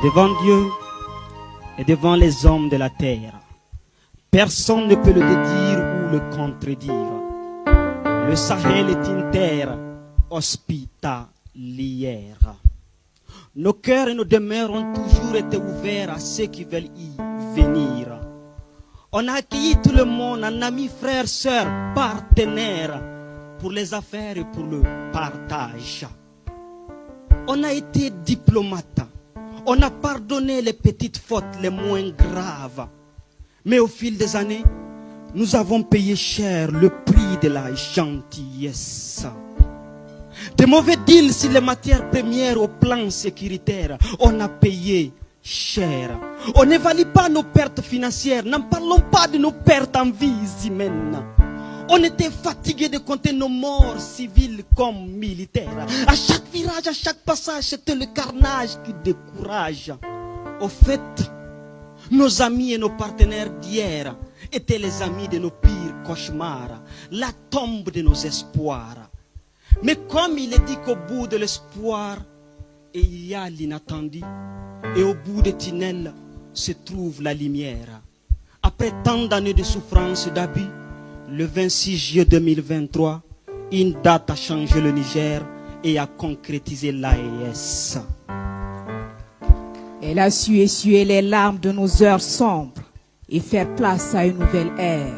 devant Dieu et devant les hommes de la terre. Personne ne peut le dédire ou le contredire. Le Sahel est une terre hospitalière. Nos cœurs et nos demeures ont toujours été ouverts à ceux qui veulent y venir. On a accueilli tout le monde en amis, frères, sœurs, partenaires pour les affaires et pour le partage. On a été diplomate. On a pardonné les petites fautes les moins graves. Mais au fil des années, nous avons payé cher le prix de la gentillesse. De mauvais deals sur les matières premières au plan sécuritaire, on a payé cher. On n'évalue pas nos pertes financières, n'en parlons pas de nos pertes en vies humaines. On était fatigué de compter nos morts civils comme militaires. À chaque virage, à chaque passage, c'était le carnage qui décourage. Au fait, nos amis et nos partenaires d'hier étaient les amis de nos pires cauchemars, la tombe de nos espoirs. Mais comme il est dit qu'au bout de l'espoir, il y a l'inattendu, et au bout des tunnels se trouve la lumière. Après tant d'années de souffrance et d'abus, le 26 juillet 2023, une date a changé le Niger et a concrétisé l'AES. Elle a su essuyer les larmes de nos heures sombres et faire place à une nouvelle ère.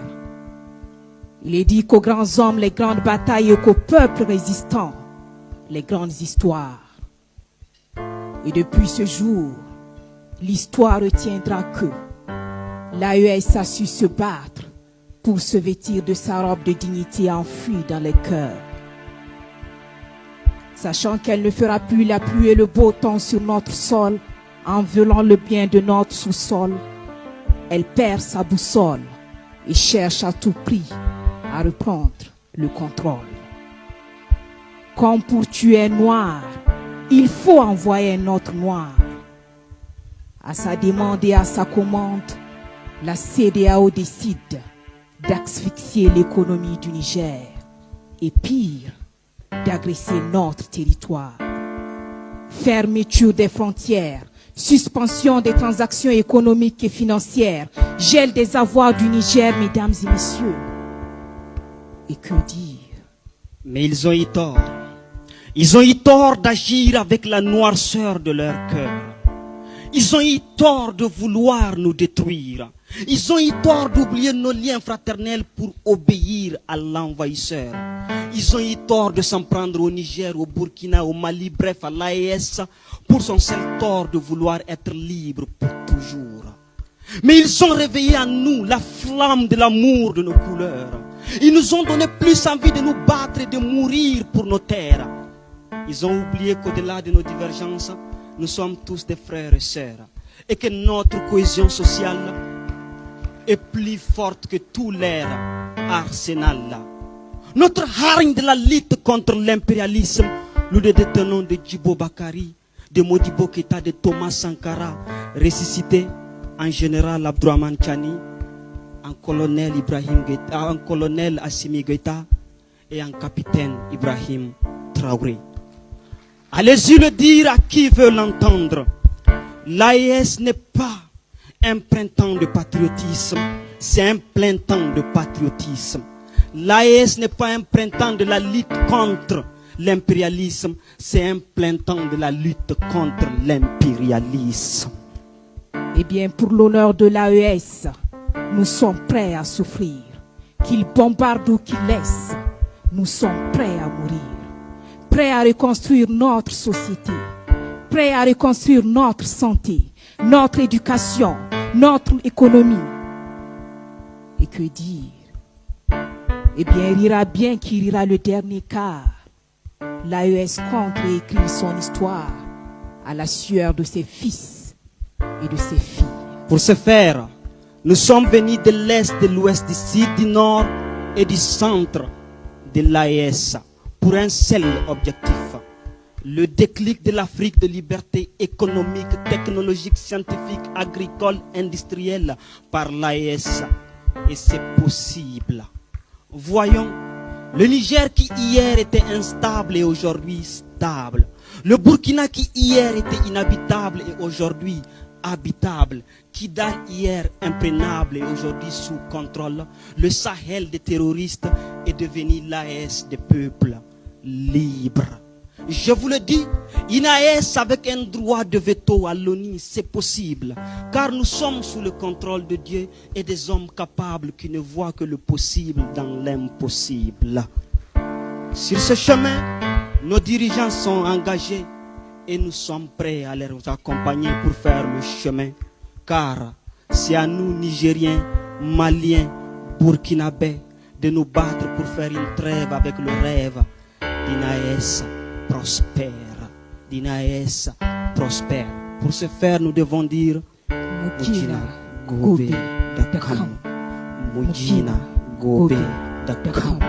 Il est dit qu'aux grands hommes, les grandes batailles et qu'aux peuples résistants, les grandes histoires. Et depuis ce jour, l'histoire retiendra que l'AES a su se battre pour se vêtir de sa robe de dignité enfouie dans les cœurs. Sachant qu'elle ne fera plus la pluie et le beau temps sur notre sol, en violant le bien de notre sous-sol, elle perd sa boussole et cherche à tout prix à reprendre le contrôle. Comme pour tuer un noir, il faut envoyer un autre noir. À sa demande et à sa commande, la CEDEAO décide d'asphyxier l'économie du Niger et pire, d'agresser notre territoire. Fermeture des frontières, suspension des transactions économiques et financières, gel des avoirs du Niger, mesdames et messieurs. Et que dire? Mais ils ont eu tort. Ils ont eu tort d'agir avec la noirceur de leur cœur. Ils ont eu tort de vouloir nous détruire. Ils ont eu tort d'oublier nos liens fraternels pour obéir à l'envahisseur. Ils ont eu tort de s'en prendre au Niger, au Burkina, au Mali, bref à l'AES, pour son seul tort de vouloir être libre pour toujours. Mais ils ont réveillé en nous la flamme de l'amour de nos couleurs. Ils nous ont donné plus envie de nous battre et de mourir pour nos terres. Ils ont oublié qu'au-delà de nos divergences, nous sommes tous des frères et sœurs. Et que notre cohésion sociale est plus forte que tout leur arsenal. Notre hargne de la lutte contre l'impérialisme, nous le détenons de Djibo Bakari, de Modibo Keïta, de Thomas Sankara, ressuscité en général Abdourahmane Tchani, en colonel Ibrahim Keïta, en colonel Assimi Goïta et en capitaine Ibrahim Traoré. Allez-y le dire à qui veut l'entendre. L'AES n'est pas un printemps de patriotisme, c'est un plein temps de patriotisme. L'AES n'est pas un printemps de la lutte contre l'impérialisme, c'est un plein temps de la lutte contre l'impérialisme. Eh bien, pour l'honneur de l'AES, nous sommes prêts à souffrir. Qu'il bombarde ou qu'il laisse, nous sommes prêts à mourir. Prêts à reconstruire notre société. Prêts à reconstruire notre santé, notre éducation, notre économie. Et que dire? Eh bien, il ira bien qu'il ira le dernier quart. L'AES compte réécrire son histoire à la sueur de ses fils et de ses filles. Pour ce faire, nous sommes venus de l'Est, de l'Ouest, du Sud, du Nord et du Centre de l'AES pour un seul objectif. Le déclic de l'Afrique de liberté économique, technologique, scientifique, agricole, industrielle par l'AES. Et c'est possible. Voyons, le Niger qui hier était instable est aujourd'hui stable. Le Burkina qui hier était inhabitable et aujourd'hui habitable. Kidal hier imprenable et aujourd'hui sous contrôle. Le Sahel des terroristes est devenu l'AES des peuples libres. Je vous le dis, une AES avec un droit de veto à l'ONU, c'est possible. Car nous sommes sous le contrôle de Dieu et des hommes capables qui ne voient que le possible dans l'impossible. Sur ce chemin, nos dirigeants sont engagés et nous sommes prêts à les accompagner pour faire le chemin. Car c'est à nous, Nigériens, Maliens, Burkinabés, de nous battre pour faire une trêve avec le rêve d'une AES prospère. D'une AES prospère. Pour ce faire, nous devons dire Mujina Gobe Dakam. Mujina Gobe Dakam.